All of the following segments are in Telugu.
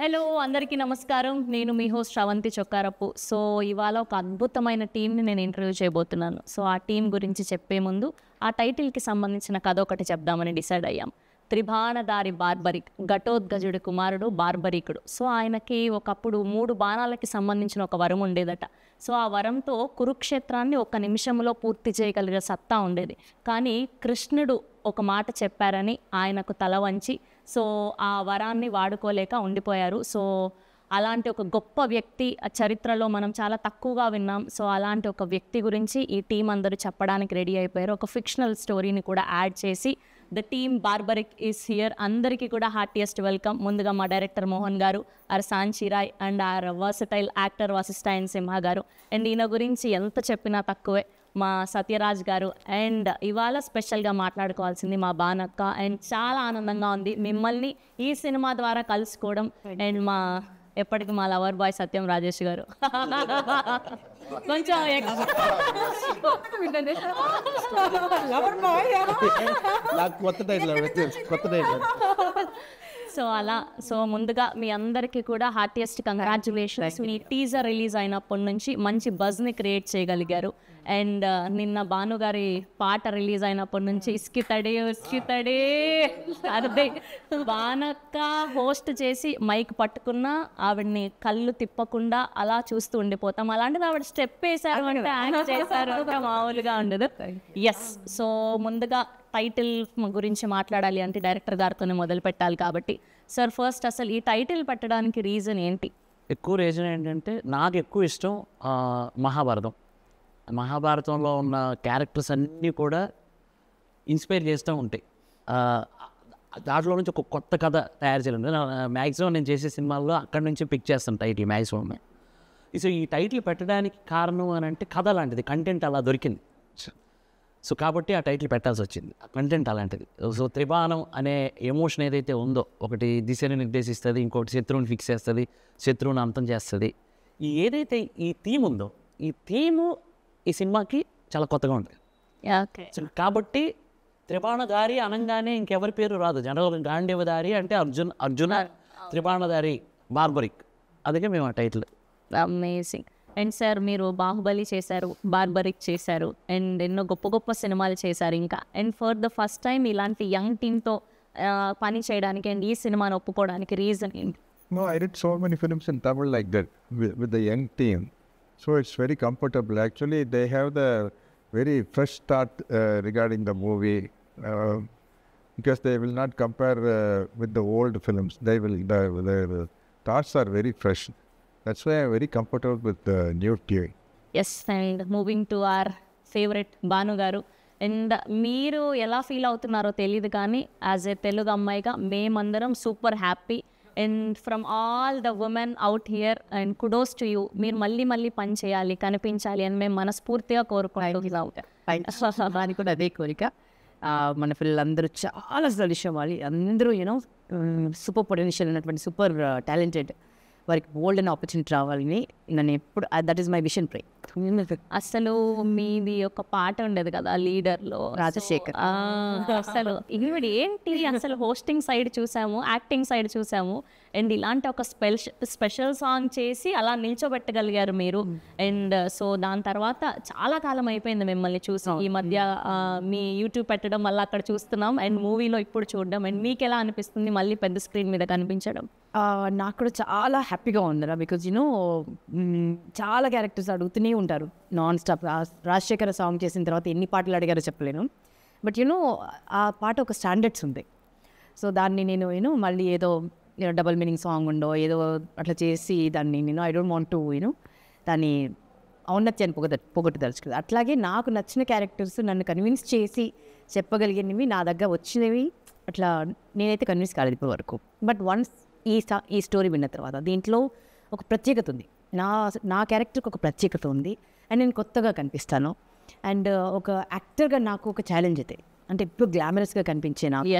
హలో అందరికీ నమస్కారం. నేను మీ హోస్ట్ శ్రవంతి చొక్కారపు. సో ఇవాళ ఒక అద్భుతమైన టీంని నేను ఇంటర్వ్యూ చేయబోతున్నాను. సో ఆ టీం గురించి చెప్పే ముందు ఆ టైటిల్కి సంబంధించిన కథ ఒకటి చెప్దామని డిసైడ్ అయ్యాం. త్రిబాణధారి బార్బరిక్, ఘటోద్గజుడి కుమారుడు బార్బరికుడు. సో ఆయనకి ఒకప్పుడు 3 బాణాలకి సంబంధించిన ఒక వరం ఉండేదట. సో ఆ వరంతో కురుక్షేత్రాన్ని 1 నిమిషంలో పూర్తి చేయగలిగే సత్తా ఉండేది. కానీ కృష్ణుడు ఒక మాట చెప్పారని ఆయనకు తల వంచి సో ఆ వరాన్ని వాడుకోలేక ఉండిపోయారు. సో అలాంటి ఒక గొప్ప వ్యక్తి చరిత్రలో మనం చాలా తక్కువగా విన్నాం. సో అలాంటి ఒక వ్యక్తి గురించి ఈ టీం అందరూ చెప్పడానికి రెడీ అయిపోయారు. ఒక ఫిక్షనల్ స్టోరీని కూడా యాడ్ చేసి the team Barbarik is here. అందరికీ కూడా హార్టియెస్ట్ వెల్కమ్. ముందుగా మా director Mohan garu, our Sanchi Rai and our versatile actor Vasishta N Simha garu. And ఈయన గురించి ఎంత చెప్పినా తక్కువే మా సత్యరాజ్ గారు. అండ్ ఇవాళ స్పెషల్గా మాట్లాడుకోవాల్సింది మా బానక్క. అండ్ చాలా ఆనందంగా ఉంది మిమ్మల్ని ఈ సినిమా ద్వారా కలుసుకోవడం. అండ్ మా ఎప్పటికీ మా లవర్ బాయ్ సత్యం రాజేష్ గారు కొంచెం సో అలా సో ముందుగా మీ అందరికీ కూడా హార్టియెస్ట్ కంగ్రాచ్యులేషన్స్. మీ టీజర్ రిలీజ్ అయినప్పటి నుంచి మంచి బజ్ని క్రియేట్ చేయగలిగారు. అండ్ నిన్న భానుగారి పాట రిలీజ్ అయినప్పటి నుంచి ఇస్కితడే అదే బానక్క హోస్ట్ చేసి మైక్ పట్టుకున్నా ఆవిడ్ని కళ్ళు తిప్పకుండా అలా చూస్తూ ఉండిపోతాం. అలాంటిది ఆవిడ స్టెప్ వేశారు అంటే యాక్ట్ చేశారు అంటే మామూలుగా ఉండదు. ఎస్, సో ముందుగా టైటిల్ గురించి మాట్లాడాలి అంటే డైరెక్టర్ గారితోనే మొదలు పెట్టాలి కాబట్టి సార్ ఫస్ట్ అసలు ఈ టైటిల్ పెట్టడానికి రీజన్ ఏంటి? ఎక్కువ రీజన్ ఏంటంటే నాకు ఎక్కువ ఇష్టం మహాభారతంలో ఉన్న క్యారెక్టర్స్ అన్నీ కూడా ఇన్స్పైర్ చేస్తూ ఉంటాయి. దాంట్లో నుంచి ఒక కొత్త కథ తయారు చేయాలి. మ్యాక్సిమం నేను చేసే సినిమాల్లో అక్కడి నుంచి పిక్ చేస్తాను టైటిల్ మ్యాక్సిమం. సో ఈ టైటిల్ పెట్టడానికి కారణం అని అంటే కథ లాంటిది, కంటెంట్ అలా దొరికింది. సో కాబట్టి ఆ టైటిల్ పెట్టాల్సి వచ్చింది. ఆ కంటెంట్ అలాంటిది. సో త్రిబాణం అనే ఎమోషన్ ఏదైతే ఉందో, ఒకటి దిశని నిర్దేశిస్తుంది, ఇంకోటి శత్రువుని ఫిక్స్ చేస్తుంది, శత్రువుని అంతం చేస్తుంది. ఏదైతే ఈ థీమ్ ఉందో ఈ థీము ఈ సినిమాకి చాలా కొత్తగా ఉంటుంది. సో కాబట్టి త్రిబాణధారి అనగానే ఇంకెవరి పేరు రాదు. జనరల్ గాంధీవధారి అంటే అర్జున త్రిబాణధారి బార్బరిక్, అందుకే మేము ఆ టైటిల్. అమేజింగ్. అండ్ సార్ మీరు బాహుబలి చేశారు, బార్బరిక్ చేశారు, అండ్ ఎన్నో గొప్ప గొప్ప సినిమాలు చేశారు ఇంకా. And for the first time ఇలాంటి యంగ్ టీమ్తో పని చేయడానికి అండ్ ఈ సినిమాని ఒప్పుకోవడానికి రీజన్ ఏంటి? No, I did so many films in Tamil like that with the young team. So it's very comfortable. Actually, they have the very fresh start regarding the movie because they will not compare with the old films. They will, the thoughts are very fresh. That's why I'm very comfortable with the new team. Yes, and moving to our favourite Bhanu garu. And మీరు ఎలా ఫీల్ అవుతున్నారో తెలియదు కానీ యాజ్ ఏ తెలుగు అమ్మాయిగా మేమందరం super happy. And from all the women out here and kudos to you. మీరు మళ్ళీ మళ్ళీ పని చేయాలి, కనిపించాలి అని మేము మనస్ఫూర్తిగా కోరుకుంటున్నాం. దానికి కూడా అదే కోరిక. మన పిల్లలందరూ చాలా సలిషం వాళ్ళు అందరూ యూనో సూపర్ పొటెన్షియల్ ఉన్నటువంటి సూపర్ టాలెంటెడ్, వారికి బోల్డ్ అనే ఆపర్చునిటీ రావాలని నేను ఎప్పుడు దట్ ఈస్ మై విషన్ ప్రే. అసలు మీది ఒక పాట ఉండేది కదా లీడర్లో, రాజశేఖర్. అసలు ఈవిడ ఏంటి అసలు హోస్టింగ్ సైడ్ చూసాము, యాక్టింగ్ సైడ్ చూసాము, అండ్ ఇలాంటి ఒక స్పెషల్ సాంగ్ చేసి అలా నిల్చోబెట్టగలిగారు మీరు. అండ్ సో దాని తర్వాత చాలా కాలం అయిపోయింది మిమ్మల్ని చూసి. ఈ మధ్య మీ యూట్యూబ్ పెట్టడం వల్ల అక్కడ చూస్తున్నాం అండ్ మూవీలో ఇప్పుడు చూడడం. అండ్ మీకు ఎలా అనిపిస్తుంది మళ్ళీ పెద్ద స్క్రీన్ మీద కనిపించడం? నాకు కూడా చాలా హ్యాపీగా ఉందిరా. బికాజ్ యూనో చాలా క్యారెక్టర్స్ అడుగుతూనే ఉంటారు నాన్ స్టాప్. రాజశేఖర సాంగ్ చేసిన తర్వాత ఎన్ని పాటలు అడిగారో చెప్పలేను. బట్ యూనో ఆ పాట ఒక స్టాండర్డ్స్ ఉంది. సో దాన్ని నేను మళ్ళీ ఏదో డబల్ మీనింగ్ సాంగ్ ఉండో ఏదో అట్లా చేసి దాన్ని ఐ డోంట్ వాంట్ టు దాన్ని ఔన్నత్యాన్ని పొగట్టుదలుచుకుంది. అట్లాగే నాకు నచ్చిన క్యారెక్టర్స్ నన్ను కన్విన్స్ చేసి చెప్పగలిగినవి నా దగ్గర వచ్చినవి అట్లా నేనైతే కన్విన్స్ కాలేదు ఇప్పటి వరకు. బట్ వన్స్ ఈ స్టోరీ విన్న తర్వాత దీంట్లో ఒక ప్రత్యేకత ఉంది. నా క్యారెక్టర్కి ఒక ప్రత్యేకత ఉంది అండ్ నేను కొత్తగా కనిపిస్తాను. అండ్ ఒక యాక్టర్గా నాకు ఒక ఛాలెంజ్ అయితే అంటే ఇప్పుడు గ్లామరస్గా కనిపించే నాకు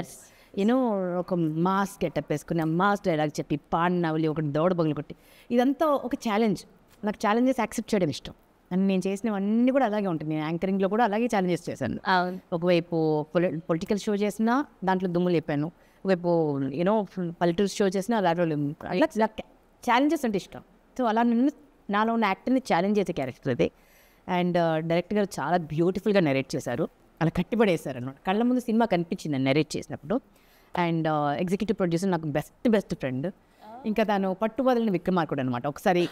ఒక మాస్ గెటప్ వేసుకుని మాస్ డైలాగ్ చెప్పి పాడినవలి ఒకటి దౌడ బగులు కొట్టి ఇదంతా ఒక ఛాలెంజ్. నాకు ఛాలెంజెస్ యాక్సెప్ట్ చేయడం ఇష్టం అండ్ నేను చేసినవన్నీ కూడా అలాగే ఉంటాయి. నేను యాంకరింగ్లో కూడా అలాగే ఛాలెంజెస్ చేశాను. ఒకవైపు పొలిటికల్ షో చేసినా దాంట్లో దుమ్ము లేపాను, రేపు యూనో పల్లెటూరు షో చేసినా అలాంటి అలా ఛాలెంజెస్ అంటే ఇష్టం. సో అలా నాలో ఉన్న యాక్టర్ని ఛాలెంజ్ చేసే క్యారెక్టర్ అది. అండ్ డైరెక్టర్ గారు చాలా బ్యూటిఫుల్గా నెరేట్ చేశారు, అలా కట్టిపడేశారు అనమాట. కళ్ళ ముందు సినిమా కనిపించింది నెరేట్ చేసినప్పుడు. అండ్ ఎగ్జిక్యూటివ్ ప్రొడ్యూసర్ నాకు బెస్ట్ ఫ్రెండ్, ఇంకా తను పట్టుబదలని విక్రమార్కుడు అనమాట. ఒకసారి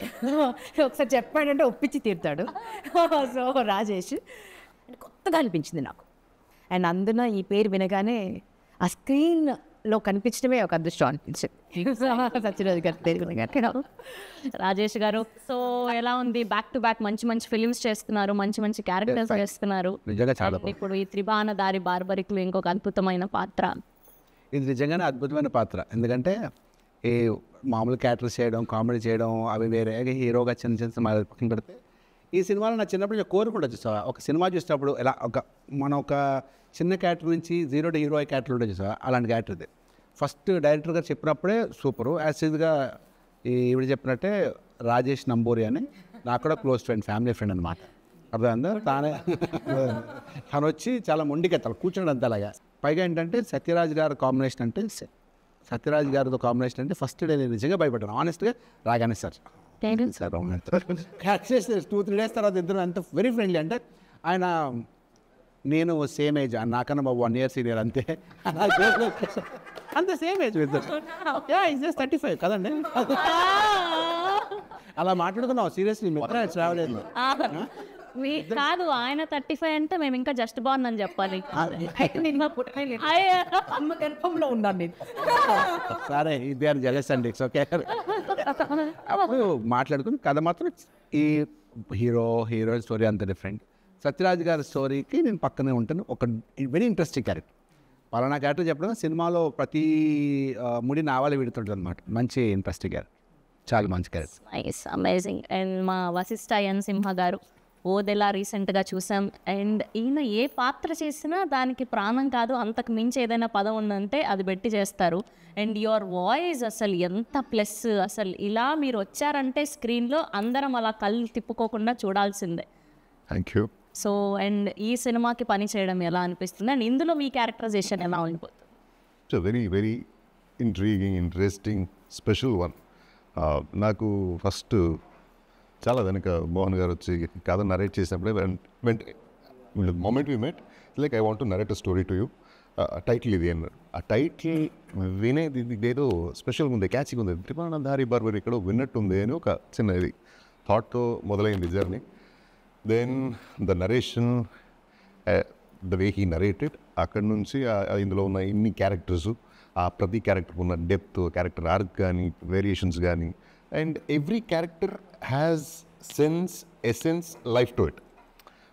చెప్పాడంటే ఒప్పించి తీరుతాడు. సో రాజేష్ కొత్తగా అనిపించింది నాకు. అండ్ అందున ఈ పేరు వినగానే ఆ స్క్రీన్లో కనిపించడమే ఒక అదృష్టం అనిపించింది. సత్యరాజ్ గారి పేరు వినగానే. రాజేష్ గారు, సో ఎలా ఉంది? బ్యాక్ టు బ్యాక్ మంచి మంచి ఫిలిమ్స్ చేస్తున్నారు, మంచి మంచి క్యారెక్టర్స్ చేస్తున్నారు. నిజంగా చాలా And ఇప్పుడు ఈ త్రిబాణ దారి బార్బరిక్లో ఇంకొక అద్భుతమైన పాత్ర. ఇది నిజంగానే అద్భుతమైన పాత్ర. ఎందుకంటే ఈ మామూలు క్యారెక్టర్స్ చేయడం, కామెడీ చేయడం అవి వేరే, హీరోగా చిన్న చిన్న సినిమాలు పక్కన పెడితే ఈ సినిమాలో నా చిన్నప్పుడు నేను కోరుకుంటా చూసావా, ఒక సినిమా చూసినప్పుడు ఎలా మనం ఒక చిన్న క్యారెక్టర్ నుంచి 0 to హీరో క్యారెక్టర్ ఉంటే చూసావా, అలాంటి క్యారెక్టర్ ఇది. ఫస్ట్ డైరెక్టర్ గారు చెప్పినప్పుడే సూపరు. యాసిడ్గా ఈవిడ చెప్పినట్టే రాజేష్ నంబూరి అని నాకు కూడా క్లోజ్ ఫ్రెండ్, ఫ్యామిలీ ఫ్రెండ్ అనమాట. అర్థమైందా? తను వచ్చి చాలా మొండికెత్తాలి, కూర్చోండి అంత అలాగా. పైగా ఏంటంటే సత్యరాజ్ గారి కాంబినేషన్ అంటే, సత్యరాజ్ గారితో కాంబినేషన్ అంటే ఫస్ట్ డే నేను నిజంగా భయపడ్డాను ఆనెస్ట్గా. రాగానే సార్ క్యాచ్ చేస్తే 2-3 days తర్వాత ఇద్దరు అంత వెరీ ఫ్రెండ్లీ. అంటే ఆయన నేను సేమ్ ఏజ్, నాకన్నా బాబు 1 year సీనియర్ అంతే, అంతే సేమ్ ఏజ్ ఇద్దరు. ఇస్ జస్ట్ 35 కదండి. అలా మాట్లాడుకున్నాం సీరియస్లీ, రావలేదు. కాదు, ఆయన 35 అంటే మేము ఇంకా జస్ట్ బాగుంది అని చెప్పాలి. అమ్మ గర్భంలో ఉన్నాను నేను. సరే ఇది అని జలస్ అండి, ఇట్స్ ఓకే. అప్పుడు మాట్లాడుకుని కథ మాత్రం ఈ హీరోయిన్ స్టోరీ అంత డిఫరెంట్. సత్యరాజ్ గారి స్టోరీకి నేను పక్కనే ఉంటాను. ఒక వెరీ ఇంట్రెస్టింగ్ క్యారెక్టర్. పలానా క్యారెక్టర్ చెప్పడం సినిమాలో ప్రతి ముడి నావాలే విడుతుంటుంది అనమాట. మంచి ఇంట్రెస్టింగ్ క్యారెక్టర్, చాలా మంచి క్యారెక్టర్. Nice, amazing. అండ్ మా వశిష్ఠ ఎన్ సింహ గారు ఓదెలా రీసెంట్గా చూసాం. అండ్ ఈయన ఏ పాత్ర చేసినా దానికి ప్రాణం కాదు, అంతకు మించి ఏదైనా పదం ఉందంటే అది పెట్టి చేస్తారు. అండ్ యువర్ వాయిస్ అసలు ఎంత ప్లస్. అసలు ఇలా మీరు వచ్చారంటే స్క్రీన్లో అందరం అలా కళ్ళు తిప్పుకోకుండా చూడాల్సిందే. Thank you. సో అండ్ ఈ సినిమాకి పని చేయడం ఎలా అనిపిస్తుంది? అండ్ ఇందులో మీ క్యారెక్టరైజేషన్ ఎలా ఉండిపోతుంది? It's a very very intriguing, interesting, special one. నాకు ఫస్ట్ చాలా వెనక మోహన్ గారు వచ్చి కథ నరేట్ చేసినప్పుడే moment we met like I want to narrate a story to you, title ఇది అన్నారు. ఆ టైటిల్ వినేది ఏదో స్పెషల్గా ఉంది, క్యాచ్గా ఉంది. త్రిబాణ దారి బార్బరి ఇక్కడ విన్నట్టుంది అని ఒక చిన్న ఇది థాట్తో మొదలైంది journey. Then the narration, the way he narrated, అక్కడి నుంచి ఇందులో ఉన్న ఇన్ని క్యారెక్టర్స్, ఆ ప్రతి క్యారెక్టర్ ఉన్న డెప్త్, క్యారెక్టర్ ఆర్క్ కానీ, వేరియేషన్స్ కానీ, and every character has sense, essence, life to it.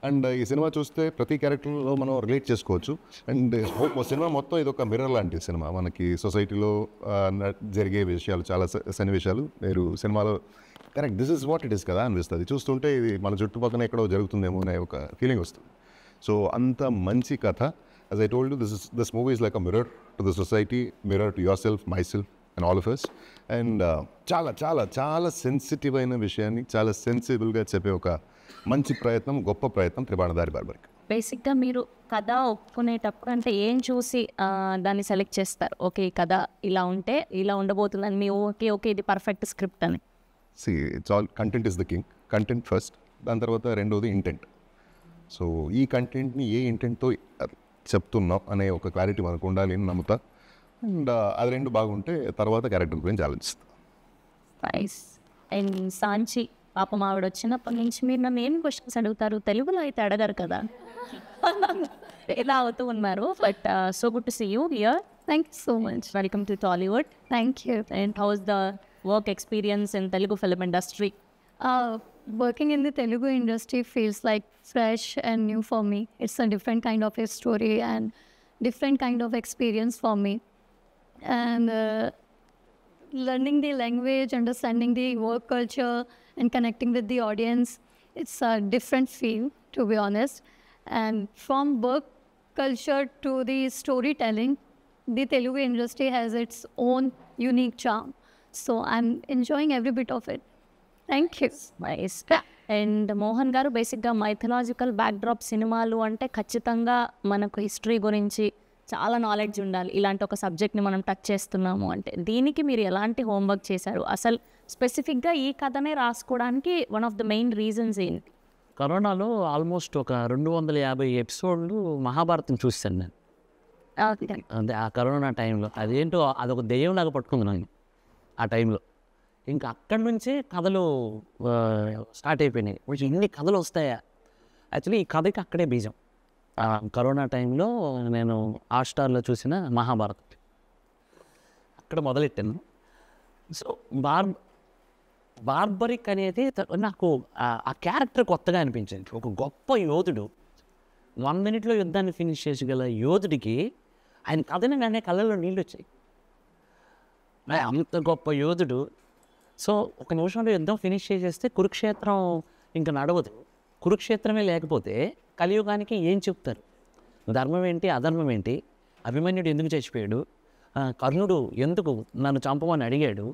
And ఈ సినిమా చూస్తే ప్రతి క్యారెక్టర్లో మనం రిలేట్ చేసుకోవచ్చు. అండ్ సినిమా మొత్తం ఇది ఒక మిర్రర్ లాంటి సినిమా. మనకి సొసైటీలో జరిగే విషయాలు, చాలా సన్నివేశాలు మీరు సినిమాలో correct this is what it is కదా అనిపిస్తుంది. చూస్తుంటే ఇది మన చుట్టుపక్కల ఎక్కడో జరుగుతుందేమో అనే ఒక ఫీలింగ్ వస్తుంది. సో అంత మంచి కథ. As I told you, this movie is like a mirror to the society, mirror to yourself, myself, and all of us. And చాలా చాలా చాలా సెన్సిటివ్ అయిన విషయాన్ని చాలా సెన్సిబుల్గా చెప్పే ఒక మంచి ప్రయత్నం, గొప్ప ప్రయత్నం త్రిబాణ దారి బార్బరి. బేసిక్గా మీరు కథ ఒప్పుకునేటప్పుడు అంటే ఏం చూసి దాన్ని సెలెక్ట్ చేస్తారు? ఓకే, ఈ కథ ఇలా ఉంటే ఇలా ఉండబోతుందని మీ ఓకే ఇది పర్ఫెక్ట్ స్క్రిప్ట్ అని. It's all content is the king. Content first, దాని తర్వాత రెండోది ఇంటెంట్. సో ఈ కంటెంట్ని ఏ ఇంటెంట్తో చెప్తున్నాం అనే ఒక క్లారిటీ మనకు ఉండాలి అని నమ్ముతా. అండ్ అది రెండు బాగుంటే తర్వాత క్యారెక్టర్ గురించి ఆలోచిస్తాం. నైస్. అండ్ సాంచి పాపం ఆవిడ వచ్చినప్పటి నుంచి మీరు నన్ను ఏం క్వశ్చన్స్ అడుగుతారు, తెలుగులో అయితే అడగరు కదా, ఎలా అవుతూ ఉన్నారు. But so good to see you here. Thank you so much. Welcome to Tollywood. Thank you. And how is the work experience in Telugu film industry? Working in the Telugu industry feels like fresh and new for me. It's a different kind of a story and different kind of experience for me. And learning the language, understanding the work culture and connecting with the audience, it's a different feel, to be honest. And from work culture to the storytelling, the Telugu industry has its own unique charm. So I'm enjoying every bit of it. Thank you. Nice. And Mohan గారు, బేసిక్గా మైథలాజికల్ బ్యాక్డ్రాప్ సినిమాలు అంటే ఖచ్చితంగా మనకు హిస్టరీ గురించి, చాలా నాలెడ్జ్ ఉండాలి ఇలాంటి ఒక సబ్జెక్ట్ని మనం టచ్ చేస్తున్నాము అంటే. దీనికి మీరు ఎలాంటి హోంవర్క్ చేశారు? అసలు స్పెసిఫిక్గా ఈ కథనే రాసుకోవడానికి one of the main reasons ఏంటి? కరోనాలో ఆల్మోస్ట్ ఒక 250 ఎపిసోడ్లు మహాభారతం చూస్తాను నేను. అంటే ఆ కరోనా టైంలో అదేంటో అదొక దెయ్యంలాగా పట్టుకుంది నాకు ఆ టైంలో. ఇంకా అక్కడి నుంచే కథలు స్టార్ట్ అయిపోయినాయి. ఇన్ని కథలు వస్తాయా? యాక్చువల్లీ ఈ కథకి అక్కడే బీజం. కరోనా టైంలో నేను హాట్‌స్టార్‌లో చూసిన మహాభారతం అక్కడ మొదలెట్టాను. సో బార్బరిక్ అనేది నాకు ఆ క్యారెక్టర్ కొత్తగా అనిపించింది. ఒక గొప్ప యోధుడు 1 మినిట్లో యుద్ధాన్ని ఫినిష్ చేసగల యోధుడికి ఆయన కథని నానే కళ్ళల్లో నీళ్ళు వచ్చాయి. అంత గొప్ప యోధుడు. సో ఒక నిమిషంలో యుద్ధం ఫినిష్ చేసేస్తే కురుక్షేత్రం ఇంకా నడవదు. కురుక్షేత్రమే లేకపోతే కలియుగానికి ఏం చెప్తారు? ధర్మం ఏంటి, అధర్మం ఏంటి, అభిమన్యుడు ఎందుకు చచ్చిపోయాడు, కర్ణుడు ఎందుకు నన్ను చంపమని అడిగాడు,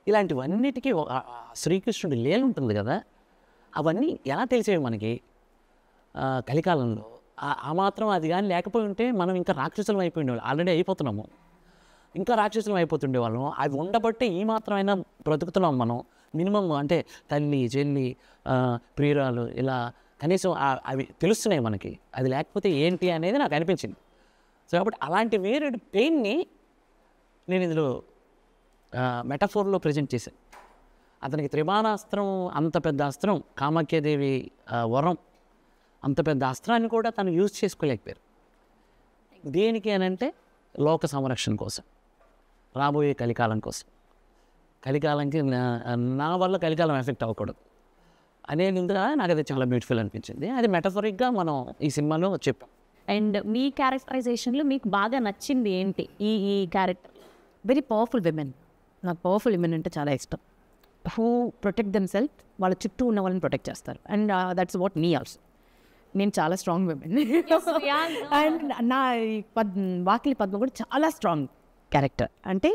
ఇలాంటివన్నిటికీ శ్రీకృష్ణుడి లీల ఉంటుంది కదా, అవన్నీ ఎలా తెలిసేవి మనకి కలికాలంలో? ఆ మాత్రం అది కానీ లేకపోయి ఉంటే మనం ఇంకా రాక్షసులం అయిపోయిండేవాళ్ళం. ఆల్రెడీ అయిపోతున్నాము, ఇంకా రాక్షసులం అయిపోతుండేవాళ్ళం. అవి ఉండబట్టే ఈ మాత్రమైనా బ్రతుకుతున్నాం మనం. మినిమం అంటే తల్లి, చెల్లి, ప్రియురాలు, ఇలా కనీసం అవి తెలుస్తున్నాయి మనకి. అది లేకపోతే ఏంటి అనేది నాకు అనిపించింది. సో కాబట్టి అలాంటి వేరే పెయిన్ని నేను ఇందులో మెటఫోర్లో ప్రజెంట్ చేశాను. అతనికి త్రిబాణాస్త్రం, అంత పెద్ద అస్త్రం, కామాఖ్యాదేవి వరం, అంత పెద్ద అస్త్రాన్ని కూడా తను యూజ్ చేసుకోలేకపోయారు. దేనికి అని అంటే లోక సంరక్షణ కోసం, రాబోయే కలికాలం కోసం. కలికాలంకి నా వల్ల కలికాలం ఎఫెక్ట్ అవ్వకూడదు అనేది నాకు అది చాలా బ్యూటిఫుల్ అనిపించింది. అది మెటఫరిక్గా మనం ఈ సినిమాలో చెప్పాం. అండ్ మీ క్యారెక్టరైజేషన్లో మీకు బాగా నచ్చింది ఏంటి ఈ క్యారెక్టర్? Very powerful women. నాకు పవర్ఫుల్ విమెన్ అంటే చాలా ఇష్టం. హూ ప్రొటెక్ట్ దెమ్ సెల్ఫ్, వాళ్ళ చుట్టూ ఉన్న వాళ్ళని ప్రొటెక్ట్ చేస్తారు. And that's what me also. నేను చాలా స్ట్రాంగ్ విమెన్. అండ్ నా వాకిలి పద్మ కూడా చాలా స్ట్రాంగ్ క్యారెక్టర్. అంటే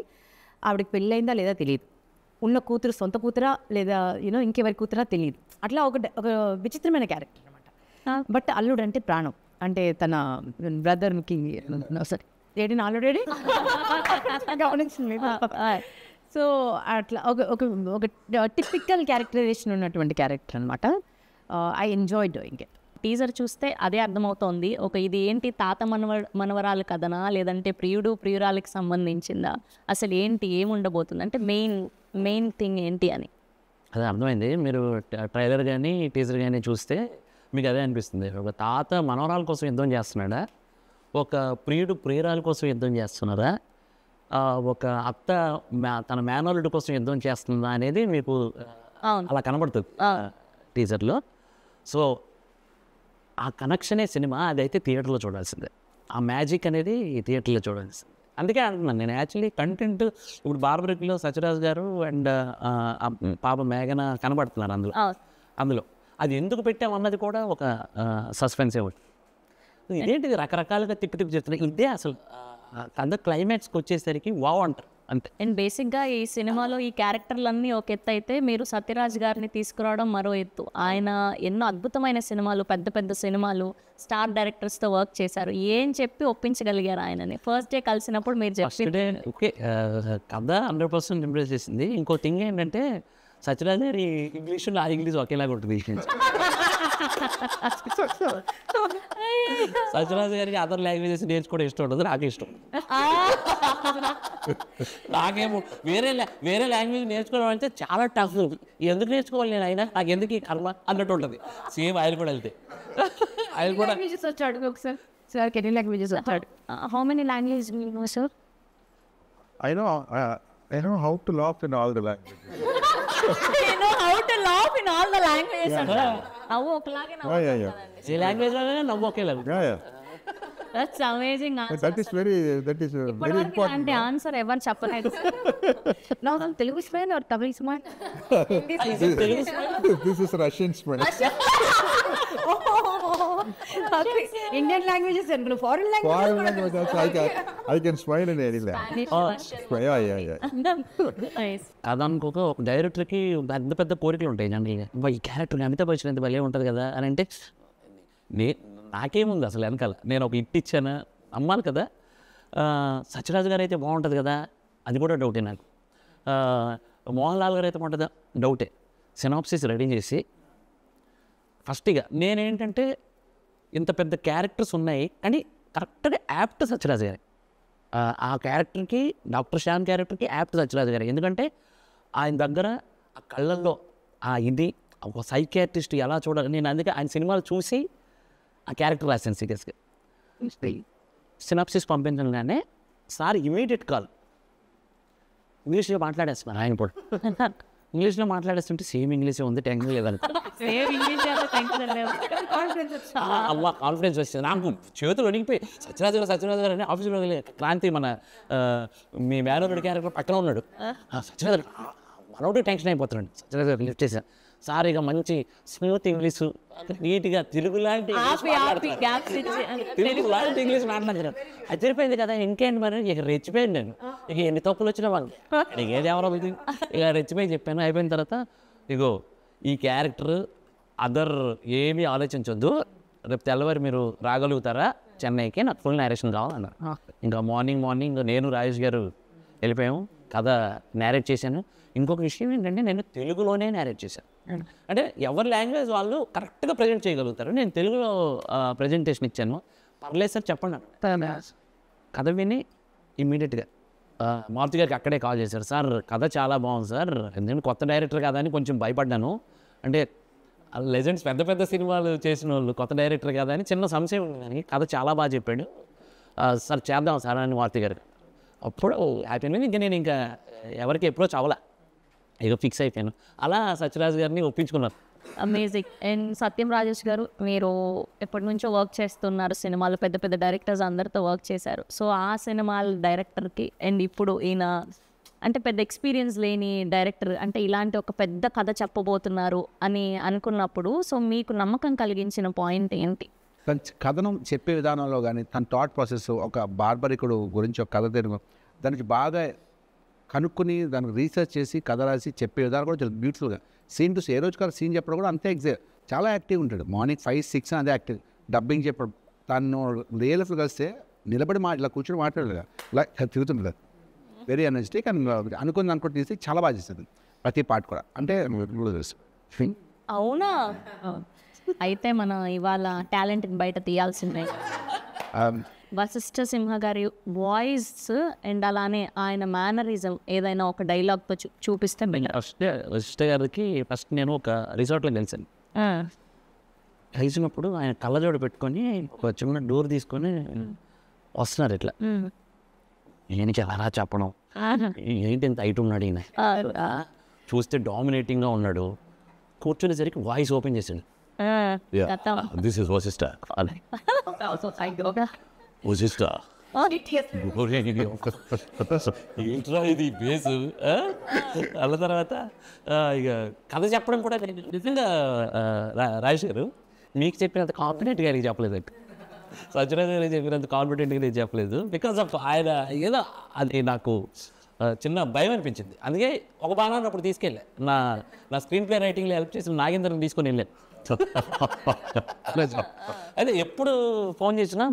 ఆవిడకి పెళ్ళయిందా లేదా తెలియదు, ఉన్న కూతురు సొంత కూతురా లేదా ఇంకెవరి కూతురా తెలియదు. అట్లా ఒక విచిత్రమైన క్యారెక్టర్ అనమాట. బట్ అల్లుడు అంటే ప్రాణం. అంటే తన బ్రదర్కి సరే ఏంటి నా అల్లుడు గమనించింది. సో అట్లా ఒక ఒక టిపికల్ క్యారెక్టరైజేషన్ ఉన్నటువంటి క్యారెక్టర్ అనమాట. I enjoy doing it. Teaser చూస్తే అదే అర్థమవుతోంది. ఇది ఏంటి, తాత మనవరాలు కథనా లేదంటే ప్రియుడు ప్రియురాలకి సంబంధించిందా, అసలు ఏంటి, ఏముండబోతుంది అంటే మెయిన్ థింగ్ ఏంటి అని అదే అర్థమైంది. మీరు ట్రైలర్ కానీ టీజర్ కానీ చూస్తే మీకు అదే అనిపిస్తుంది. ఒక తాత మనవరాల కోసం యుద్ధం చేస్తున్నాడా, ఒక ప్రియుడు ప్రియురాల కోసం యుద్ధం చేస్తున్నారా, ఒక అత్త తన మేనల్లుడి కోసం యుద్ధం చేస్తుందా అనేది మీకు అలా కనబడుతుంది టీజర్లో. సో ఆ కనెక్షనే సినిమా. అదైతే థియేటర్లో చూడాల్సిందే. ఆ మ్యాజిక్ అనేది థియేటర్లో చూడాల్సిందే. అందుకే అంటున్నాను నేను. యాక్చువల్లీ కంటెంట్ ఇప్పుడు బార్బరిక్లో సత్యరాజ్ గారు అండ్ పాప మేఘన కనబడుతున్నారు అందులో. అది ఎందుకు పెట్టామన్నది కూడా ఒక సస్పెన్సే ఉంటుంది. ఇదేంటిది రకరకాలుగా తిప్పి చెప్తున్నాయి. ఇదే అసలు కథ క్లైమాక్స్కి వచ్చేసరికి వావ్ అంటారు అంతే. అండ్ బేసిక్గా ఈ సినిమాలో ఈ క్యారెక్టర్లన్నీ ఒక ఎత్తు అయితే, మీరు సత్యరాజ్ గారిని తీసుకురావడం మరో ఎత్తు. ఆయన ఎన్నో అద్భుతమైన సినిమాలు, పెద్ద పెద్ద సినిమాలు, స్టార్ డైరెక్టర్స్తో వర్క్ చేశారు. ఏం చెప్పి ఒప్పించగలిగారు ఆయనని? ఫస్ట్ డే కలిసినప్పుడు మీరు చెప్పి ఓకే కథ 100% ఇంప్రెస్ చేసింది. ఇంకో థింగ్ ఏంటంటే సత్యరాజ్ గారి ఇంగ్లీష్ నా ఇంగ్లీష్ ఒకేలాగా ఉంటుంది. సత్యరాజ్ గారికి అదర్ లాంగ్వేజెస్ నేర్చుకోవడం ఇష్టం ఉండదు, నాకు ఇష్టం. నాకేమో వేరే లాంగ్వేజ్ నేర్చుకోవడం అంటే చాలా టఫ్. ఎందుకు నేర్చుకోవాలి నేను, అయినా నాకు ఎందుకు ఈ కర్మ అన్నట్టు ఉంటుంది. సేమ్ ఆయన కూడా వెళ్తే ఆయన కూడా వచ్చాడు ఒకసారి. సార్ ఎన్ని లాంగ్వేజెస్ వచ్చాడు? How many language sir? I know how to laugh in all the languages. You know how to laugh in all the languages. నవ్వు ఒకలాగే Yeah. ఏ లాంగ్వేజ్ లోనే నవ్వు ఒకేలాగా. Yeah. That's amazing answer. That is very ఇప్పటివరకు ఇలాంటి ఆన్సర్ ఎవరు చెప్పలేదు. నా Telugu smile are Tamil smile? This is Russian smile. Indian languages అనుకున్నా, foreign Foreign language also, I can smile in any language. Yeah. Nice. అదనుకోక ఒక డైరెక్టర్కి పెద్ద కోరికలు ఉంటాయి జనరల్గా. ఈ క్యారెక్టర్ అమితాబ్ బచ్చన్ ఎంత భలే ఉంటుంది కదా అని అంటే నాకేముంది అసలు వెనకాల, నేను ఒక ఇట్ ఇచ్చాను అమ్మాలి కదా. సత్యరాజు గారు అయితే బాగుంటుంది కదా, అది కూడా డౌటే నాకు. మోహన్ లాల్ గారు అయితే బాగుంటుందా, డౌటే. సినాప్సిస్ రెడీ చేసి ఫస్ట్గా నేనేంటంటే ఇంత పెద్ద క్యారెక్టర్స్ ఉన్నాయి కానీ కరెక్ట్గా యాప్ట్ సత్యరాజు గారి, ఆ క్యారెక్టర్కి డాక్టర్ శ్యామ్ క్యారెక్టర్కి యాప్ట్ సత్యరాజు గారు. ఎందుకంటే ఆయన దగ్గర ఆ కళ్ళల్లో ఇది ఒక సైకియాట్రిస్ట్ ఎలా చూడాలి, నేను అందుకే ఆయన సినిమాలు చూసి ఆ క్యారెక్టర్ రాశాను సీరియస్గా. సినాప్సిస్ పంపించగానే సార్ ఇమీడియట్ కాల్, ఇంగ్లీష్లో మాట్లాడేస్తున్నారు ఆయన కూడా. ఇంగ్లీష్లో మాట్లాడేస్తుంటే సేమ్ ఇంగ్లీషే ఉంది, టెన్షన్ లేదని అమ్మ కాన్ఫిడెన్స్ వచ్చింది నాకు. చేతులు వణిగిపోయి సత్యరాజు గారు అని ఆఫీస్లో క్రాంతి మన మీ మేనోరుడి క్యారెక్టర్ పక్కన ఉన్నాడు. సత్యరాజు మనోడు టెన్షన్ అయిపోతున్నాడు. సత్యరాజు గారు లిఫ్ట్ చేశాను, సార్ ఇక మంచి స్మూత్ ఇంగ్లీషు నీట్గా తెలుగు లాంటి ఇంగ్లీష్ మాట్లాడుతున్నాను. అది తెలిపోయింది కదా, ఇంకేంటి మరి ఇక రెచ్చిపోయాను నేను. ఇక ఎన్ని తప్పులు వచ్చినా వాళ్ళు ఇక ఏది ఎవరో ఇక రెచ్చిపోయి చెప్పాను. అయిపోయిన తర్వాత ఇగో ఈ క్యారెక్టర్ అదర్ ఏమీ ఆలోచించొద్దు, రేపు తెల్లవారు మీరు రాగలుగుతారా చెన్నైకి, నాకు ఫుల్ నేరేషన్ కావాలన్నారు. ఇంకా మార్నింగ్ నేను రాజేష్ గారు వెళ్ళిపోయాము, కథ నేరేట్ చేశాను. ఇంకొక విషయం ఏంటంటే నేను తెలుగులోనే నేరేట్ చేశాను. అంటే ఎవరి లాంగ్వేజ్ వాళ్ళు కరెక్ట్గా ప్రజెంట్ చేయగలుగుతారు. నేను తెలుగులో ప్రజెంటేషన్ ఇచ్చాను. పర్లేదు సార్ చెప్పండి అన్న. కథ విని ఇమ్మీడియట్గా మారుతి గారికి అక్కడే కాల్ చేశారు, సార్ కథ చాలా బాగుంది సార్, ఎందుకంటే కొత్త డైరెక్టర్ కదా అని కొంచెం భయపడ్డాను. అంటే లెజెండ్స్ పెద్ద పెద్ద సినిమాలు చేసిన వాళ్ళు కొత్త డైరెక్టర్ కదా అని చిన్న సంశయం ఉంది, కానీ కథ చాలా బాగా చెప్పాడు సార్, చేద్దాం సార్ అని మారుతి గారు. అప్పుడు హ్యాపీ అయింది. ఇంకా నేను ఇంకా ఎవరికి అప్రోచ్ అవ్వాల, ఇక ఫిక్స్ అయిపోయాను. అలా సత్యరాజు గారిని ఒప్పించుకున్నారు. అమేజింగ్. అండ్ సత్యం రాజేష్ గారు, మీరు ఎప్పటి నుంచో వర్క్ చేస్తున్నారు సినిమాలు, పెద్ద పెద్ద డైరెక్టర్స్ అందరితో వర్క్ చేశారు. సో ఆ సినిమాల డైరెక్టర్కి అండ్ ఇప్పుడు ఈయన అంటే పెద్ద ఎక్స్పీరియన్స్ లేని డైరెక్టర్, అంటే ఇలాంటి ఒక పెద్ద కథ చెప్పబోతున్నారు అని అనుకున్నప్పుడు సో మీకు నమ్మకం కలిగించిన పాయింట్ ఏంటి? తన కథనం చెప్పే విధానంలో కానీ తన థాట్ ప్రాసెస్, ఒక బార్బరికుడు గురించి ఒక కథ తెలుగు దానికి బాగా కనుక్కొని దానికి రీసెర్చ్ చేసి కథ రాసి చెప్పే విధానం కూడా చాలా బ్యూటిఫుల్గా. సీన్ టు ఏ రోజు కాదు సీన్ చెప్పడం కూడా అంతే చాలా యాక్టివ్ ఉంటాడు. మార్నింగ్ 5-6 అదే యాక్టివ్. డబ్బింగ్ చెప్పడం తను రియల్ లైఫ్లో కలిస్తే నిలబడి ఇలా కూర్చొని మాట్లాడలేదు, ఇలా తిరుగుతుంటుంది. వెరీ ఎనర్జెటిక్ అండ్ అనుకుని తీసి చాలా బాగా చేస్తుంది ప్రతి పార్ట్ కూడా. అంటే అవునా? అయితే మనం ఇవాళ టాలెంట్ని బయట తీయాల్సిందే. వశిష్ఠ సింహ గారి వాయిస్ అండ్ అలానే ఆయన మేనరిజం ఏదైనా ఒక డైలాగ్తో చూపిస్తే వశిష్ఠ గారికి ఫస్ట్ నేను ఒక రిసార్ట్లో కలిసాను. కలిసినప్పుడు ఆయన కళ్ళజోడు పెట్టుకొని ఒక చిన్న డోర్ తీసుకొని వస్తున్నారు. ఇట్లా నేను ఎలా చెప్పడం, ఏంటి ఇంత హైట్ ఉన్నాడు ఈయన, చూస్తే డామినేటింగ్గా ఉన్నాడు. కూర్చునేసరికి వాయిస్ ఓపెన్ చేశాడు, దిస్ ఇస్ వశిష్ఠ. వశిష్ఠ ఏంట్రా ఇది బేసు. అన్న తర్వాత ఇక కథ చెప్పడం కూడా నిజంగా రాజేష్ గారు మీకు చెప్పినంత కాన్ఫిడెంట్గా ఆయనకి చెప్పలేదు, సత్యరాజు గారికి చెప్పినంత కాన్ఫిడెంట్గా నేను చెప్పలేదు. బికాస్ ఆఫ్ ఆయన ఏదో అది నాకు చిన్న భయం అనిపించింది. అందుకే ఒక బాగా అప్పుడు తీసుకెళ్ళా, నా స్క్రీన్ ప్లే రైటింగ్లో హెల్ప్ చేసిన నాగేంద్రని తీసుకొని వెళ్ళాను. అదే ఎప్పుడు ఫోన్ చేసినా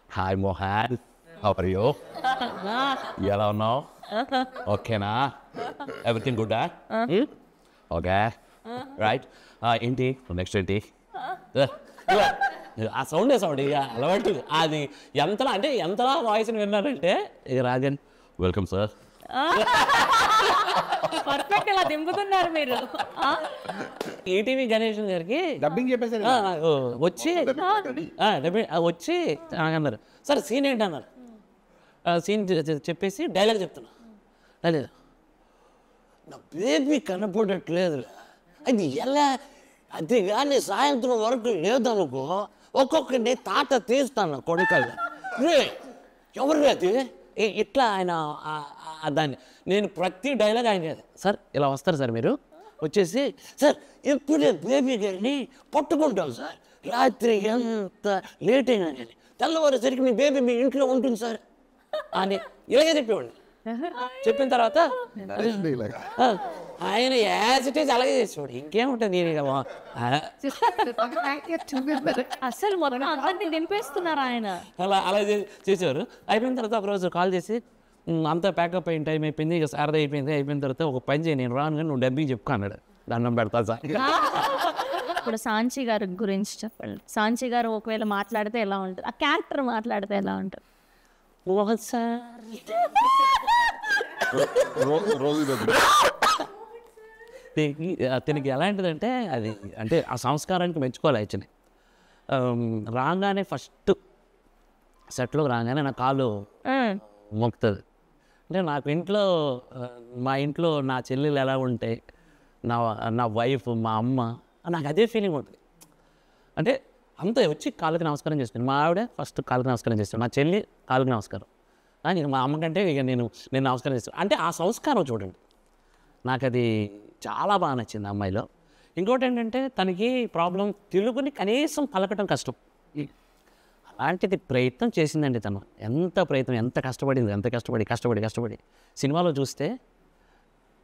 hi Mohan, how are you, ఎలా ఉన్నావు, ఓకేనా, ఎవ్రీథింగ్ గుడ్డా, ఓకే రైట్, ఏంటి నెక్స్ట్ ఏంటి, ఆ సౌండే సౌండ్ ఇక అలవాటు. అది ఎంతలా వాయిస్ని విన్నారంటే ఇక రాజన్ వెల్కమ్ సార్, పర్ఫెక్ట్ ఇలా దింపుతున్నారు మీరు. ఈటీవీ గణేషన్ గారికి డబ్బింగ్ చెప్పేసి వచ్చి అన్నారు, సార్ సీన్ ఏంటి అన్నారు. సీన్ చెప్పేసి డైలాగ్ చెప్తున్నా, లేదు నా బేబీ కనపడట్లేదు, అది ఎలా, అది కానీ సాయంత్రం వరకు లేదనుకో ఒక్కొక్కరిని తాట తీస్తాను కొడుకల్లా, రే ఎవరు అది ఇట్లా ఆయన దాన్ని నేను ప్రతి డైలాగ్ ఆయన సార్ ఇలా వస్తారు సార్ మీరు వచ్చేసి సార్ ఎప్పుడే బేబీ గారిని పట్టుకుంటాం సార్, రాత్రి ఎంత లేట్ అయినా కానీ తెల్లవారేసరికి మీ బేబీ మీ ఇంట్లో ఉంటుంది సార్ అని ఇలాగే చెప్పేవాడిని. చెప్పిన తర్వాత like, ఆ, ఆయన యాజ్ ఇట్ ఈజ్ అలాగే చేసేవాడు. ఇంకేముంటుంది నేను ఇక అసలు మొత్తం అందరినీ నింపేస్తున్నారు ఆయన. అలా చేసేవారు. అయిపోయిన తర్వాత ఒకరోజు కాల్ చేసి అంతా ప్యాకప్ అయిన టైం అయిపోయింది, ఇక సారది అయిపోయిన తర్వాత ఒక పని చేయి, నేను రాను కానీ నువ్వు డబ్బింగ్ చెప్పు అన్నాడు. దండం పెడతా సార్. ఇప్పుడు సాంచి గారి గురించి చెప్పండి. సాంచి గారు ఒకవేళ మాట్లాడితే ఎలా ఉంటుంది, ఆ క్యారెక్టర్ మాట్లాడితే ఎలా ఉంటుంది? మోహన్ సార్ అతనికి ఎలాంటిదంటే అది అంటే ఆ సంస్కారానికి మెచ్చుకోవాలి. యాక్చువల్లీ రాగానే ఫస్ట్ సెట్లో రాగానే నా కాలు మొక్కుతుంది. అంటే నాకు ఇంట్లో మా ఇంట్లో నా చెల్లెలు ఎలా ఉంటే, నా వైఫ్, మా అమ్మ, నాకు అదే ఫీలింగ్ ఉంటుంది. అంటే అంత వచ్చి కాళ్ళకి నమస్కారం చేస్తాను. మా ఆవిడ ఫస్ట్ కాళ్ళకి నమస్కారం చేస్తాను, నా చెల్లి కాళ్ళకి నమస్కారం, ఇక మా అమ్మకంటే ఇక నేను నమస్కారం చేస్తాను. అంటే ఆ సంస్కారం చూడండి, నాకు అది చాలా బాగా నచ్చింది అమ్మాయిలో. ఇంకోటి ఏంటంటే తనకి ప్రాబ్లం తెలుగుని కనీసం పలకటం కష్టం. అలాంటిది ప్రయత్నం చేసిందండి తను. ఎంత ప్రయత్నం, ఎంత కష్టపడింది, ఎంత కష్టపడి సినిమాలో చూస్తే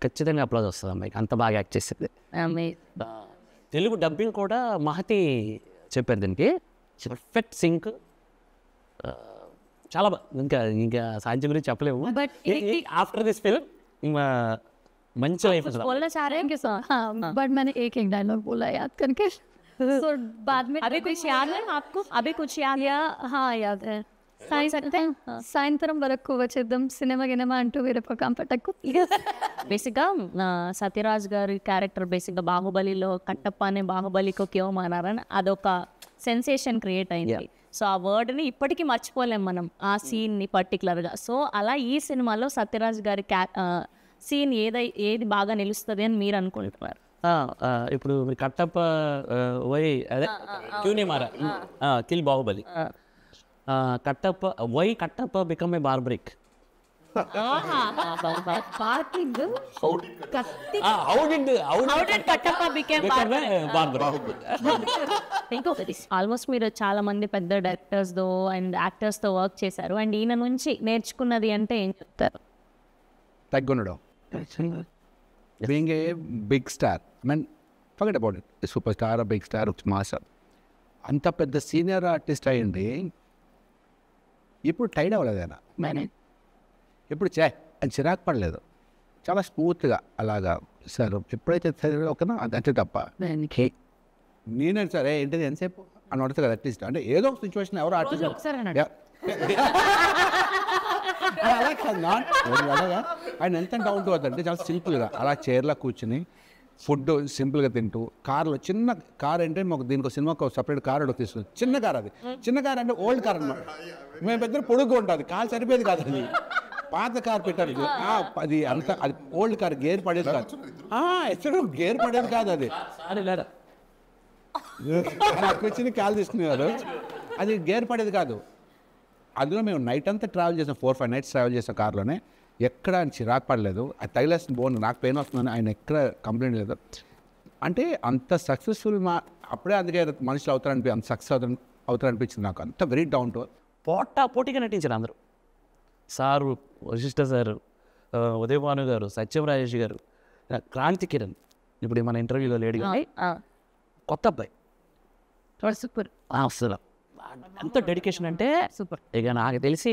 ఖచ్చితంగా అప్లాజ్ వస్తుంది అమ్మాయికి, అంత బాగా యాక్ట్ చేసేది. తెలుగు డబ్బింగ్ కూడా మహతి చెప్పారు దీనికి, పర్ఫెక్ట్ సింక్, చాలా ఇంకా సాధ్యం గురించి చెప్పలేము. ఆఫ్టర్ దిస్ ఫిల్మ్ మంచి లైఫ్. बोलना चाह रहे हैं कि हाँ बट मैंने एक डायलॉग बोला याद करके तो बाद में अभी कुछ याद है आपको? अभी कुछ याद? हाँ याद है సాయంత్రం వరకు వచ్చేద్దాం సినిమా గినిమా అంటూ వేరే పక్కన పట్టకు. బేసిక్గా సత్యరాజ్ గారి క్యారెక్టర్ బేసిక్గా బాహుబలిలో కట్టప్ప అనే బాహుబలికి క్యో మానారని అదొక సెన్సేషన్ క్రియేట్ అయింది. సో ఆ వర్డ్ని ఇప్పటికీ మర్చిపోలేం మనం, ఆ సీన్ని పర్టికులర్గా. సో అలా ఈ సినిమాలో సత్యరాజ్ గారి సీన్ ఏది బాగా నిలుస్తుంది అని మీరు అనుకుంటున్నారు? ఇప్పుడు కట్టప్ప వై అదే క్యూని మారా kill Baahubali, Kattappa become a Barbarik. Almost మీరు చాలా మంది పెద్ద డైరెక్టర్స్తో అండ్ యాక్టర్స్తో వర్క్ చేశారు, అండ్ ఈయన నుంచి నేర్చుకున్నది అంటే ఏం చెప్తారు? తగ్గుండడం, being a big star, mean forget about it, super star, big star, master, అంత పెద్ద సీనియర్ ఆర్టిస్ట్ అయ్యింది. ఇప్పుడు టైడ్ అవ్వలేదు ఆయన, ఇప్పుడు అని చిరాకు పడలేదు, చాలా స్మూత్గా అలాగా సార్ ఎప్పుడైతే ఓకేనా అంతే తప్ప నేనే సరే ఏంటిది ఎంతసేపు అని అడుగుతా కదా అట్లీస్ట్. అంటే ఏదో ఒక సిచ్యువేషన్ ఎవరో ఆర్టిస్ట్ అలా కాదు, అలాగా ఆయన ఎంత డౌన్ టు అర్త్ అంటే చాలా సింపుల్గా అలా చైర్లో కూర్చుని ఫుడ్ సింపుల్గా తింటూ, కార్లో చిన్న కార్ అంటే మాకు దీనికి సినిమాకు సపరేట్ కార్ ఒకటి తీసుకుంది, చిన్న కార్, అది చిన్న కార్ అంటే ఓల్డ్ కార్ అనమాట. మేము పెద్ద పొడుగు ఉంటుంది, కార్ సరిపోయేది కాదు, అది పాత కార్ పెట్టారు, అది అంత అది ఓల్డ్ కార్, గేర్ పడేది కాదు, ఎక్కడ గేర్ పడేది కాదు, అది అక్కడ వచ్చింది కాల్ తీసుకునేవారు, అది గేర్ పడేది కాదు. అందులో మేము నైట్ అంతా ట్రావెల్ చేసాం, 4-5 nights ట్రావెల్ చేసాం కార్లోనే, ఎక్కడ ఆయన చిరాకు పడలేదు. అది తగిలేసిన బోన్ నాకు పెయిన్ వస్తుందని ఆయన ఎక్కడ కంప్లైంట్ లేదు. అంటే అంత సక్సెస్ఫుల్ అప్పుడే అందుకే మనుషులు అంత సక్సెస్ అవుతారనిపించింది నాకు. అంత వెరీ డౌన్ టు పోటీగా నటించారు అందరూ. సారు, వశిష్ఠ సారు, ఉదయభాను గారు, సత్యం రాజేష్ గారు, క్రాంతి కిరణ్, ఇప్పుడు మన ఇంటర్వ్యూలో లేడీ కొత్త అబ్బాయి, సూపర్. అసలు ఎంత డెడికేషన్ అంటే సూపర్. ఇక నాకు తెలిసి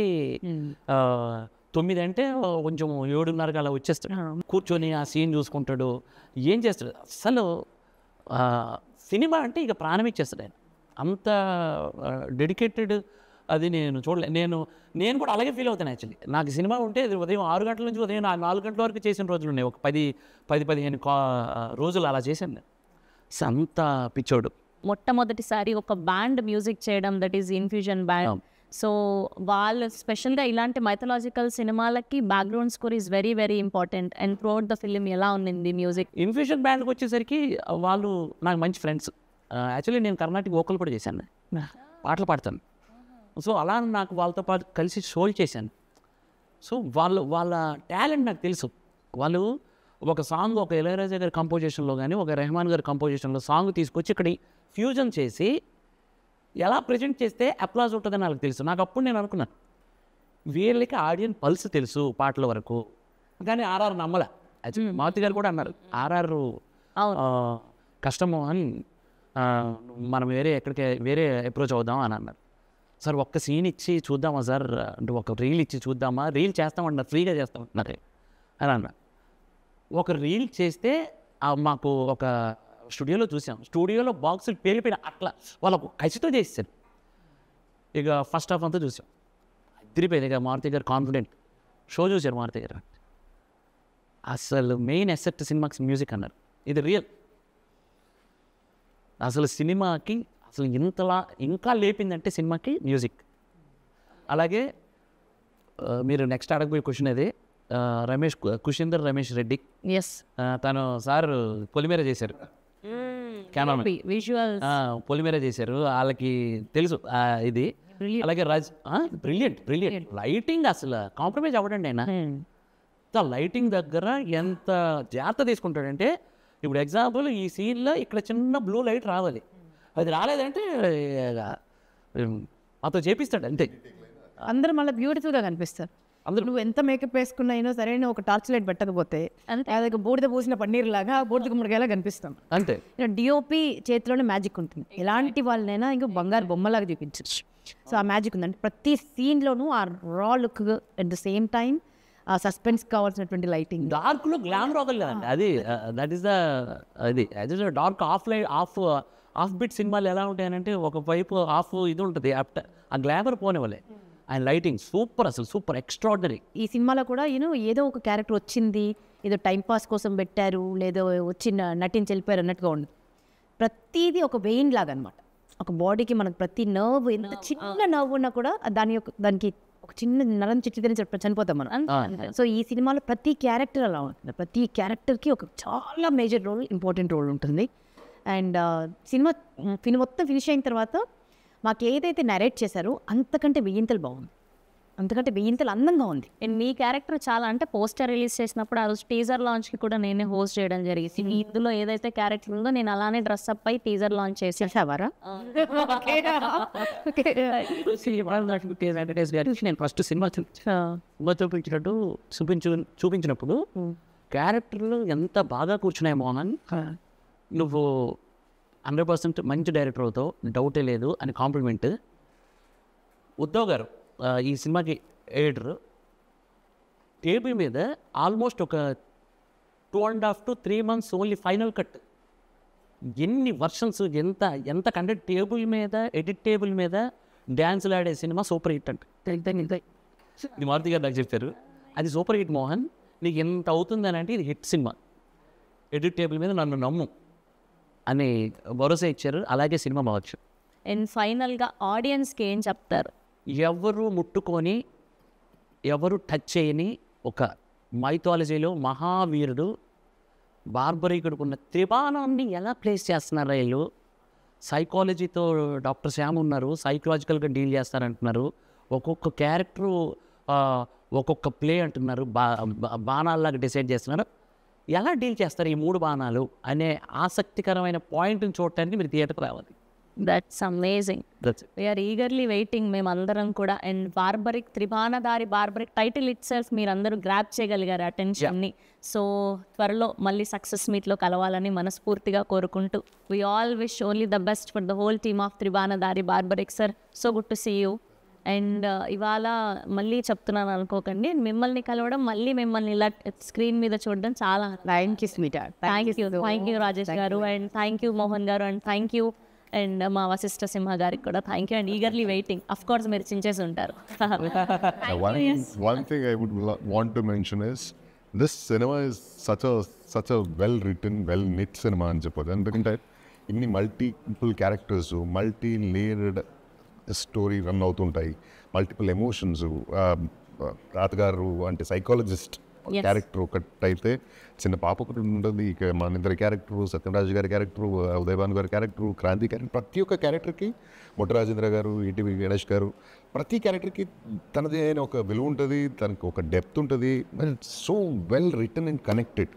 9 అంటే కొంచెం 7:30 అలా వచ్చేస్తాడు, కూర్చొని ఆ సీన్ చూసుకుంటాడు, ఏం చేస్తాడు. అసలు సినిమా అంటే ఇక ప్రాణం ఇచ్చేస్తాడు ఆయన, అంత డెడికేటెడ్. అది నేను చూడలే, నేను కూడా అలాగే ఫీల్ అవుతాను. యాక్చువల్లీ నాకు సినిమా ఉంటే ఉదయం 6 గంటల నుంచి ఉదయం 4 గంటల వరకు చేసిన రోజులు ఉన్నాయి, ఒక 10-15 రోజులు అలా చేశాను నేను. అంత పిచ్చోడు. మొట్టమొదటిసారి ఒక బ్యాండ్ మ్యూజిక్ చేయడం, that is infusion band. So వాళ్ళు స్పెషల్గా ఇలాంటి మైథలాజికల్ సినిమాలకి background score is very very important. And throughout the film ఎలా ఉంది మ్యూజిక్? ఇన్ఫ్యూజన్ బ్యాండ్కి వచ్చేసరికి వాళ్ళు నాకు మంచి ఫ్రెండ్స్. యాక్చువల్లీ నేను కర్ణాటక వోకల్ కూడా చేశాను, పాటలు పాడతాను. సో అలా నాకు వాళ్ళతో పాటు కలిసి షోలు చేశాను. సో వాళ్ళ టాలెంట్ నాకు తెలుసు. వాళ్ళు ఒక సాంగ్, ఒక ఇళయరాజా గారి కంపోజిషన్లో కానీ ఒక రెహమాన్ గారి కంపోజిషన్లో సాంగ్ తీసుకొచ్చి ఇక్కడ ఫ్యూజన్ చేసి ఎలా ప్రజెంట్ చేస్తే అప్లాజ్ ఉంటుందని నాకు తెలుసు. నాకు అప్పుడు నేను అనుకున్నాను, వీళ్ళకి ఆడియన్స్ పల్స్ తెలుసు పాటల వరకు, కానీ ఆర్ఆర్ నమ్మలే. మారుతి గారు కూడా అన్నారు ఆర్ఆర్ కష్టము అని, మనం వేరే అప్రోచ్ అవుదాం అని అన్నారు. సార్ ఒక్క సీన్ ఇచ్చి చూద్దామా సార్ అంటే, ఒక రీల్ ఇచ్చి చూద్దామా, రీల్ చేస్తామంటున్నారు, ఫ్రీగా చేస్తామంటున్నారు అని అన్నారు. ఒక రీల్ చేస్తే మాకు ఒక స్టూడియోలో చూసాం, స్టూడియోలో బాక్సులు పేలిపోయిన అట్లా వాళ్ళకు కసితో చేస్తారు. ఇక ఫస్ట్ హాఫ్ అంతా చూసాం, అదిరిపోయింది. ఇక మారుతి గారు కాన్ఫిడెంట్ షో చూశారు. మారుతి గారు అసలు మెయిన్ ఎసెప్ట్ సినిమాకి మ్యూజిక్ అన్నారు. ఇది రియల్. అసలు సినిమాకి అసలు ఇంతలా ఇంకా లేపిందంటే సినిమాకి మ్యూజిక్. అలాగే మీరు నెక్స్ట్ అడగబోయే క్వశ్చన్ అది కుషేందర్ రమేష్ రెడ్డి. ఎస్, తను సార్ పొలిమేర చేశారు, కెమెరామెన్ విజువల్ పొలిమేర చేశారు, వాళ్ళకి తెలుసు ఇది. అలాగే బ్రిలియంట్ లైటింగ్, అసలు కాంప్రమైజ్ అవ్వడండి ఆయన. లైటింగ్ దగ్గర ఎంత జాగ్రత్త తీసుకుంటాడంటే, ఇప్పుడు ఎగ్జాంపుల్ ఈ సీన్లో ఇక్కడ చిన్న బ్లూ లైట్ రావాలి, అది రాలేదంటే అతను చేపిస్తాడు అంతే. అందరూ మళ్ళీ బ్యూటిఫుల్గా కనిపిస్తారు. అందరూ నువ్వు ఎంత మేకప్ వేసుకున్నా అయినా సరే, ఒక టార్చ్ లైట్ పెట్టకపోతే అదే బూడిద పూసిన పన్నీర్ లాగా బూడిద గుమ్మడికాయలా కనిపిస్తాం అంతే. డిఓపి చేతిలోనే మ్యాజిక్ ఉంటుంది. ఎలాంటి వాళ్ళనైనా ఇంకా బంగారు బొమ్మలాగా చూపించచ్చు. సో ఆ మ్యాజిక్ ఉందండి ప్రతి సీన్లోనూ. ఆ రా look at the same time ఆ సస్పెన్స్ కావాల్సినటువంటి లైటింగ్. డార్క్లో గ్లామర్ వదలలేదండి అది. That is the dark of bit సినిమాలు ఎలా ఉంటాయనంటే, ఒక వైపు ఆఫ్ ఇది ఉంటుంది, ఆ గ్లామర్ పోనివ్వలే. ఆయన లైటింగ్ సూపర్, అసలు సూపర్ ఎక్స్ట్రాడినరీ. ఈ సినిమాలో కూడా ఏదో ఒక క్యారెక్టర్ వచ్చింది, ఏదో టైంపాస్ కోసం పెట్టారు, లేదో వచ్చి నటించి వెళ్ళిపోయారు అన్నట్టుగా ఉంది. ప్రతిదీ ఒక వెయిన్ లాగా అనమాట. ఒక బాడీకి మనకు ప్రతి నర్వ్, ఎంత చిన్న నర్వ్ ఉన్నా కూడా దానికి ఒక చిన్న నరం చిట్టిదని చనిపోతాం మనం. సో ఈ సినిమాలో ప్రతి క్యారెక్టర్ అలా ఉంటుంది. ప్రతి క్యారెక్టర్కి ఒక చాలా మేజర్ రోల్, ఇంపార్టెంట్ రోల్ ఉంటుంది. అండ్ సినిమా మొత్తం ఫినిష్ అయిన తర్వాత మాకు ఏదైతే నరేట్ చేశారో అంతకంటే వెయ్యింతలు బాగుంది, అంతకంటే వెయ్యింతలు అందంగా ఉంది. అండ్ మీ క్యారెక్టర్ చాలా, అంటే పోస్టర్ రిలీజ్ చేసినప్పుడు ఆ రోజు టీజర్ లాంచ్కి కూడా నేనే హోస్ట్ చేయడం జరిగింది. ఇందులో ఏదైతే క్యారెక్టర్ ఉందో నేను అలానే డ్రెస్అప్ అయి టీజర్ లాంచ్ చేసేవారా. నేను ఫస్ట్ సినిమా చూపించినప్పుడు క్యారెక్టర్లు ఎంత బాగా కూర్చున్నాయి మోహన్, నువ్వు 100% మంచి డైరెక్టర్ అవుతావు, డౌటే లేదు అని కాంప్లిమెంట్. ఉద్ధవ్ గారు ఈ సినిమాకి ఎడిటర్, టేబుల్ మీద ఆల్మోస్ట్ ఒక 2.5 to 3 months only final cut, ఎన్ని వర్షన్స్, ఎంత కంటెంట్ టేబుల్ మీద, ఎడిట్ టేబుల్ మీద డ్యాన్సులు ఆడే సినిమా సూపర్ హిట్ అంటే. ఇది మారుతి గారు నాకు చెప్పారు, అది సూపర్ హిట్ మోహన్, నీకు ఎంత అవుతుందని అంటే ఇది హిట్ సినిమా, ఎడిట్ టేబుల్ మీద నన్ను నమ్ము అని భరోసా ఇచ్చారు. అలాగే సినిమా బావచ్చు. అండ్ ఫైనల్గా ఆడియన్స్కి ఏం చెప్తారు? ఎవరు ముట్టుకొని ఎవరు టచ్ చేయని ఒక మైథాలజీలో మహావీరుడు బార్బరీకుడికి ఉన్న త్రిబాణాన్ని ఎలా ప్లేస్ చేస్తున్నారు వీళ్ళు. సైకాలజీతో డాక్టర్ శ్యామ్ ఉన్నారు, సైకలాజికల్గా డీల్ చేస్తారంటున్నారు. ఒక్కొక్క క్యారెక్టరు ఒక్కొక్క ప్లే అంటున్నారు, బాణాల్లాగా డిసైడ్ చేస్తున్నారు. ఎలా డీల్ చేస్తారు ఈ 3 బాణాలు అనే ఆసక్తికరమైన పాయింట్ని చూడటానికి మీరు థియేటర్కి రావాలి. That's amazing. We are eagerly waiting మేమందరం కూడా. And Tribanadhari Barbarik title itself మీరందరూ గ్రాప్ చేయగలిగారు అటెన్షన్ని. సో త్వరలో మళ్ళీ సక్సెస్ మీట్లో కలవాలని మనస్ఫూర్తిగా కోరుకుంటూ we all wish only the best for the whole team of Tribanadhari Barbarik sir. So good to see you. And ఇవాళ మళ్ళీ చెప్తున్నాను అనుకోకండి, మిమ్మల్ని కలవడం, మళ్ళీ మిమ్మల్ని ఇలా స్క్రీన్ మీద చూడడం చాలా థ్యాంక్ యూ రాజేష్ గారు, అండ్ థ్యాంక్ యూ మోహన్ గారు, అండ్ థ్యాంక్ యూ అండ్ మా వశిష్ఠ సింహ గారికి కూడా thank you. And eagerly waiting, of course మీరు చించేసి ఉంటారు. One thing I would want to mention is this cinema is such a well written, well knit cinema అని చెప్పొచ్చు. ఎందుకంటే ఇన్ని multiple characters, multi layered story run అవుతుంటాయి, మల్టిపుల్ ఎమోషన్స్. తాతగారు అంటే సైకాలజిస్ట్ క్యారెక్టర్ ఒకటైతే, చిన్న పాప ఒకటి ఉంటుంది, ఇక మన ఇద్దరి క్యారెక్టరు, సత్యరాజు గారి క్యారెక్టరు, ఉదయభాను గారి క్యారెక్టరు, క్రాంతి క్యారెక్టర్, ప్రతి ఒక్క క్యారెక్టర్కి, మొట్టరాజేంద్ర గారు, ఈటీవీ గణేష్ గారు, ప్రతి క్యారెక్టర్కి తనది అయిన ఒక విలువ ఉంటుంది, తనకు ఒక డెప్త్ ఉంటుంది. So well written and connected,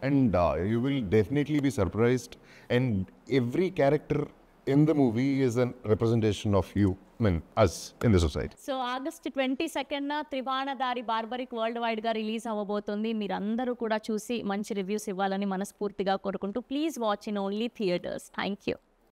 and you will definitely be surprised. And every character in the movie is a representation of you, I mean, us in the society. So August 22nd త్రిబాణధారి barbaric world వైడ్గా రిలీజ్ అవ్వబోతుంది. మీరందరూ కూడా చూసి మంచి రివ్యూస్ ఇవ్వాలని మనస్ఫూర్తిగా కోరుకుంటూ please watch in only theatres. Thank you.